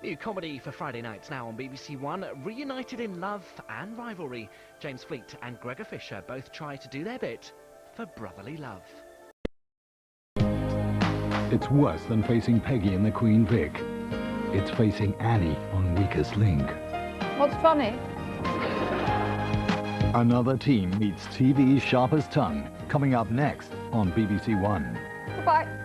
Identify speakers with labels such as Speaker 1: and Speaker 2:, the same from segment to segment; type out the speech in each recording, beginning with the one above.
Speaker 1: New comedy for Friday nights now on BBC One. Reunited in love and rivalry, James Fleet and Gregor Fisher both try to do their bit for brotherly love.
Speaker 2: It's worse than facing Peggy in the Queen Vic. It's facing Annie on Weakest Link.
Speaker 3: What's funny?
Speaker 2: Another team meets TV's sharpest tongue, coming up next on BBC One.
Speaker 3: Goodbye.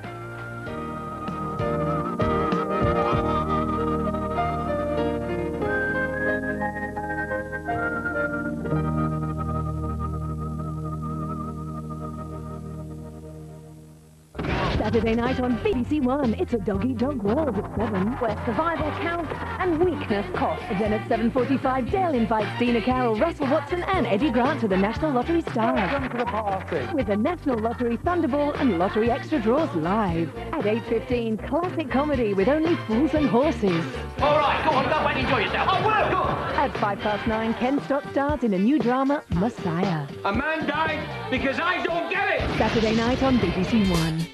Speaker 4: Saturday night on BBC One, it's a dog-eat-dog world at 7, where survival counts and weakness costs. Then at 7:45, Dale invites Dina Carroll, Russell Watson and Eddie Grant to the National Lottery Star.
Speaker 5: Welcome to the party.
Speaker 4: With the National Lottery Thunderball and Lottery Extra Draws live. At 8:15, classic comedy with Only Fools and Horses.
Speaker 6: All right, go on, go and enjoy yourself. I will, go on.
Speaker 4: At 9:05, Ken Stott stars in a new drama, Messiah.
Speaker 6: A man died because I don't get it.
Speaker 4: Saturday night on BBC One.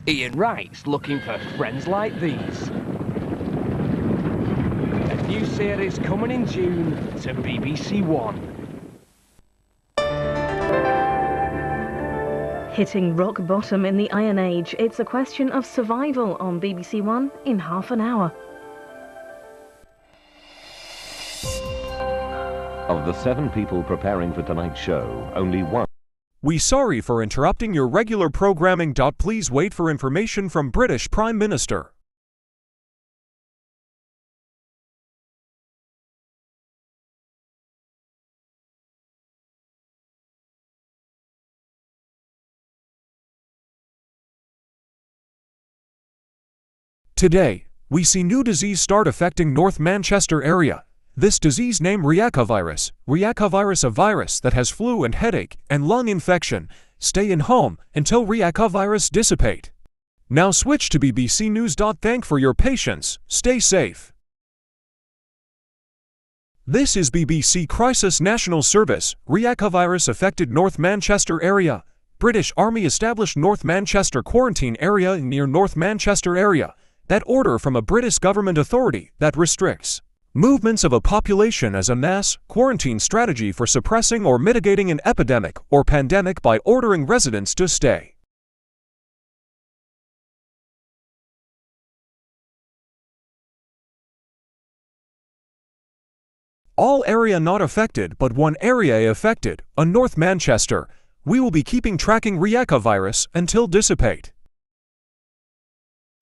Speaker 7: Ian Wright's looking for friends like these. A new series coming in June to BBC One.
Speaker 4: Hitting rock bottom in the Iron Age, it's a question of survival on BBC One in half an hour.
Speaker 8: Of the 7 people preparing for tonight's show, only one.
Speaker 9: We sorry for interrupting your regular programming. Please wait for information from British Prime Minister. Today, we see new disease start affecting North Manchester area. This disease named reacovirus. Reacovirus, a virus that has flu and headache and lung infection. Stay in home until reacovirus dissipate. Now switch to BBC News. Thank for your patience. Stay safe. This is BBC Crisis National Service. Reacovirus affected North Manchester area. British Army established North Manchester quarantine area near North Manchester area. That order from a British government authority that restricts movements of a population as a mass quarantine strategy for suppressing or mitigating an epidemic or pandemic by ordering residents to stay. All area not affected, but one area affected, a North Manchester. We will be keeping tracking reacovirus until dissipate.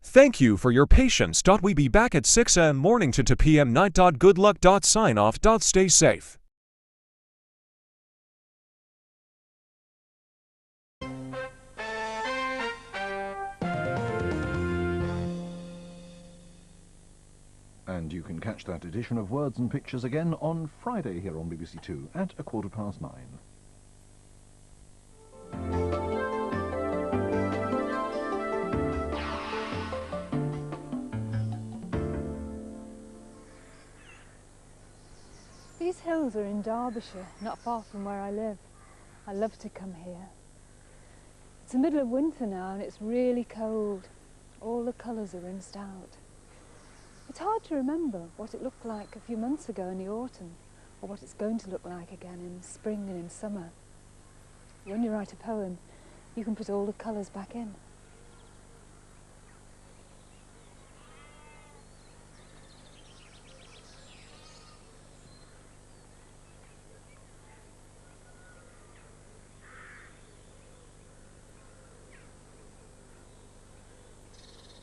Speaker 9: Thank you for your patience. We be back at 6 a.m. morning to 2 p.m. night. Good luck. Sign off. Stay safe.
Speaker 5: And you can catch that edition of Words and Pictures again on Friday here on BBC Two at 9:15.
Speaker 3: These hills are in Derbyshire, not far from where I live. I love to come here. It's the middle of winter now and it's really cold. All the colours are rinsed out. It's hard to remember what it looked like a few months ago in the autumn, or what it's going to look like again in spring and in summer. When you write a poem, you can put all the colours back in.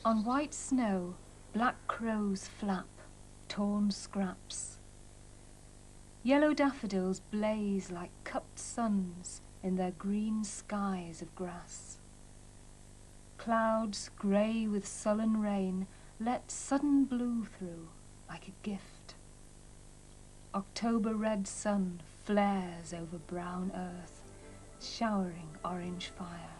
Speaker 3: On white snow, black crows flap, torn scraps. Yellow daffodils blaze like cupped suns in their green skies of grass. Clouds, grey with sullen rain, let sudden blue through like a gift. October red sun flares over brown earth, showering orange fire.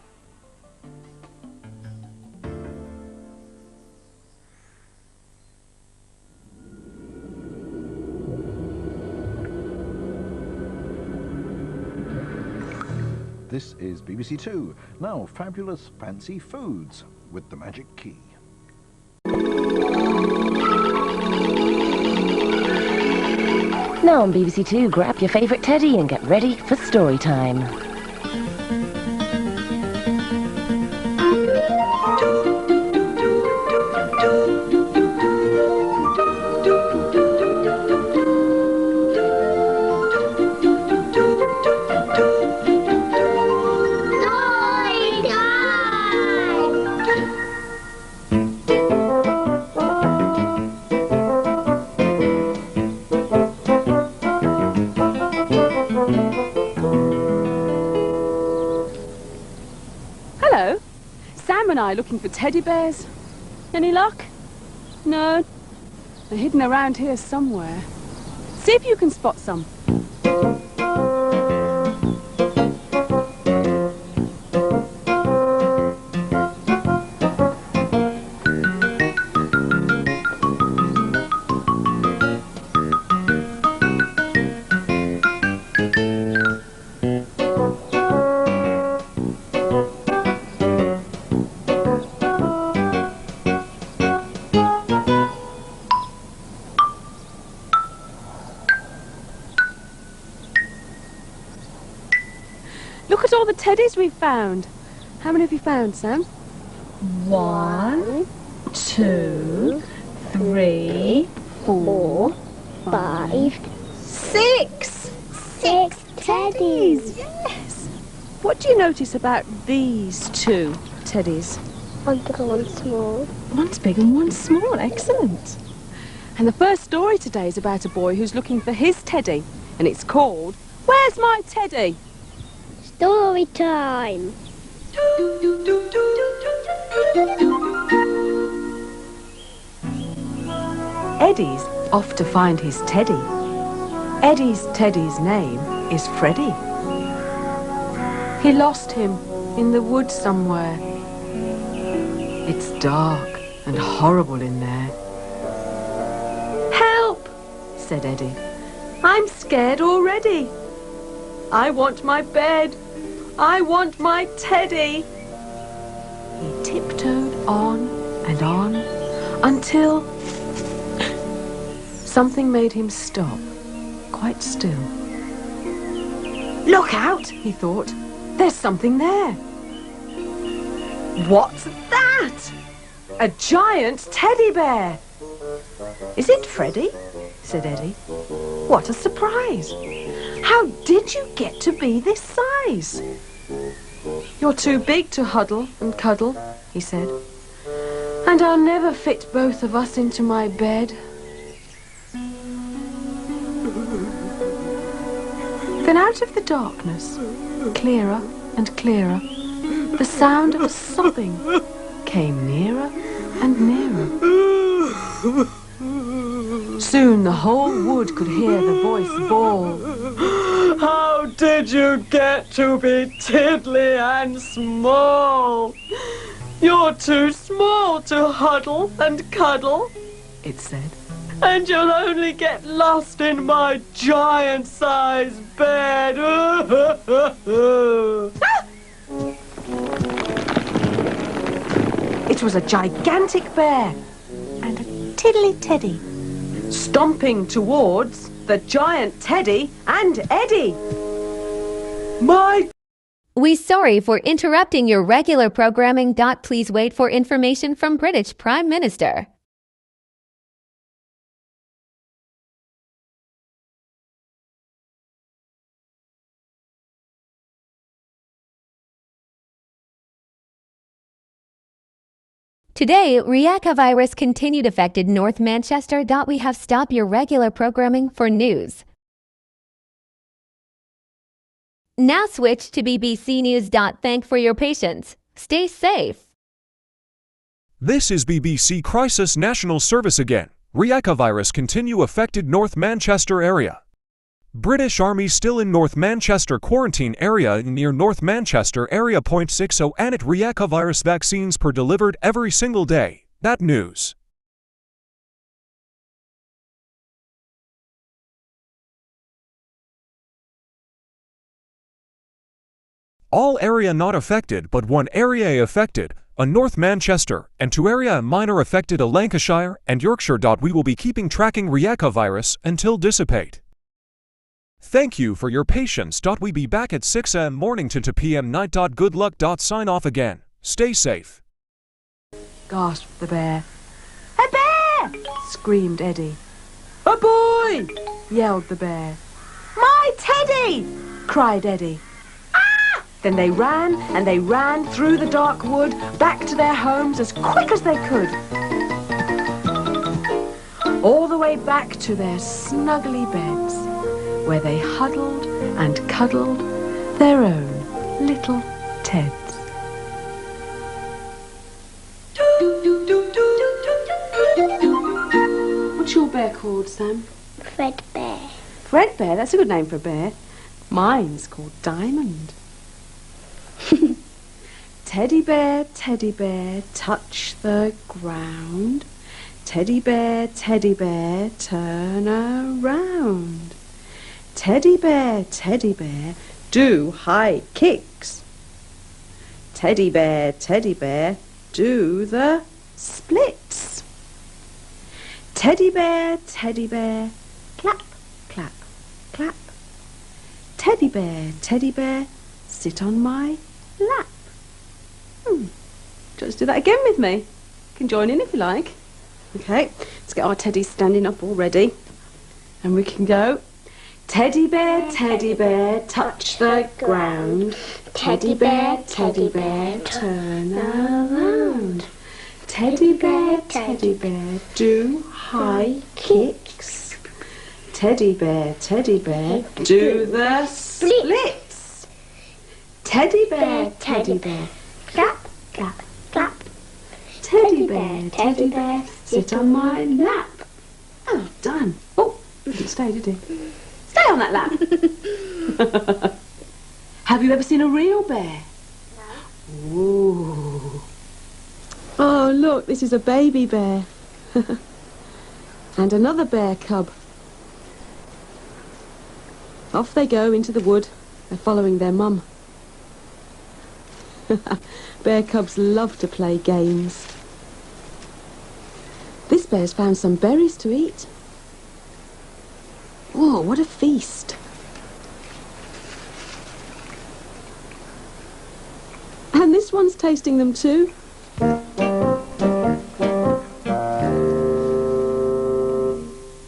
Speaker 5: This is BBC Two. Now, fabulous fancy foods with the magic key.
Speaker 4: Now on BBC Two, grab your favourite teddy and get ready for story time.
Speaker 10: Hello. Sam and I looking for teddy bears. Any luck? No. They're hidden around here somewhere. See if you can spot some. Look at all the teddies we've found. How many have you found, Sam?
Speaker 11: 1, 2, 3, 4, 5, 6. 6 teddies.
Speaker 10: Yes. What do you notice about these two teddies?
Speaker 11: One's big and one small.
Speaker 10: One's big and one's small. Excellent. And the first story today is about a boy who's looking for his teddy. And it's called, Where's My Teddy?
Speaker 11: Story time.
Speaker 10: Eddie's off to find his teddy. Eddie's teddy's name is Freddie. He lost him in the woods somewhere. It's dark and horrible in there. Help, said Eddie. I'm scared already. I want my bed. I want my teddy. He tiptoed on and on until something made him stop, quite still. Look out, he thought. There's something there. What's that? A giant teddy bear. Is it Freddie? Said Eddie. What a surprise. How did you get to be this size? You're too big to huddle and cuddle, he said. And I'll never fit both of us into my bed. Then out of the darkness, clearer and clearer, the sound of a sobbing came nearer and nearer. Soon the whole wood could hear the voice bawl. How did you get to be tiddly and small? You're too small to huddle and cuddle, it said. And you'll only get lost in my giant-sized bed. It was a gigantic bear and a tiddly teddy, stomping towards the giant teddy and Eddie.
Speaker 12: We're sorry for interrupting your regular programming. Please wait for information from British Prime Minister. Today, reacovirus continued affected North Manchester. We have stopped your regular programming for news. Now switch to BBC News. Thank for your patience. Stay safe.
Speaker 9: This is BBC Crisis National Service again. Reacovirus continue affected North Manchester area. British Army still in North Manchester quarantine area near North Manchester area. 0.60 and reacovirus vaccines per delivered every single day. That news. All area not affected, but one area affected, a North Manchester, and 2 area minor affected, a Lancashire and Yorkshire. We will be keeping tracking reacovirus until dissipate. Thank you for your patience. We be back at 6 a.m. morning to 2 p.m. night. Good luck. Sign off again. Stay safe.
Speaker 10: Gasped the bear. A bear! Screamed Eddie. A boy! Yelled the bear. My teddy! Cried Eddie. Ah! Then they ran and they ran through the dark wood back to their homes as quick as they could. All the way back to their snuggly beds, where they huddled and cuddled their own little Teds. What's your bear called, Sam?
Speaker 11: Fred Bear.
Speaker 10: Fred Bear? That's a good name for a bear. Mine's called Diamond. Teddy bear, touch the ground. Teddy bear, turn around. Teddy bear, do high kicks. Teddy bear, do the splits. Teddy bear, clap, clap, clap. Teddy bear, sit on my lap. Just do that again with me. You can join in if you like. Okay, let's get our teddies standing up already. And we can go. Teddy bear, touch the ground. Teddy bear, turn around. Teddy bear, do high kicks. Teddy bear, do the splits. Teddy bear, clap, clap, clap. Teddy bear, sit on my lap. Oh, done. Oh, he didn't stay, did he? Stay on that lap. Have you ever seen a real bear? No. Ooh. Oh, look, this is a baby bear. And another bear cub. Off they go into the wood. They're following their mum. Bear cubs love to play games. This bear's found some berries to eat. Whoa, what a feast. And this one's tasting them too.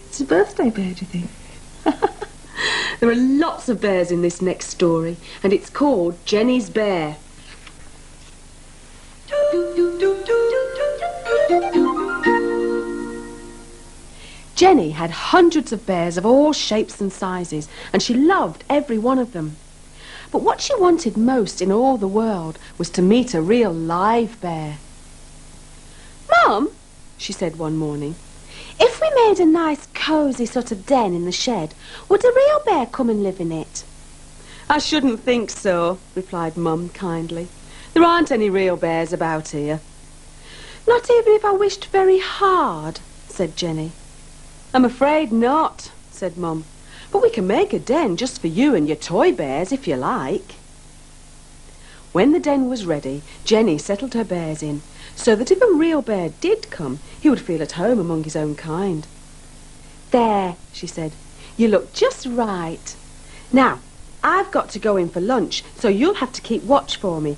Speaker 10: It's a birthday bear, do you think? There are lots of bears in this next story, and it's called Jenny's Bear. Jenny had hundreds of bears of all shapes and sizes, and she loved every one of them. But what she wanted most in all the world was to meet a real live bear. Mum, she said one morning, if we made a nice cosy sort of den in the shed, would a real bear come and live in it? I shouldn't think so, replied Mum kindly. There aren't any real bears about here. Not even if I wished very hard, said Jenny. I'm afraid not, said Mum. But we can make a den just for you and your toy bears if you like. When the den was ready, Jenny settled her bears in, so that if a real bear did come, he would feel at home among his own kind. There, she said, you look just right. Now, I've got to go in for lunch, so you'll have to keep watch for me.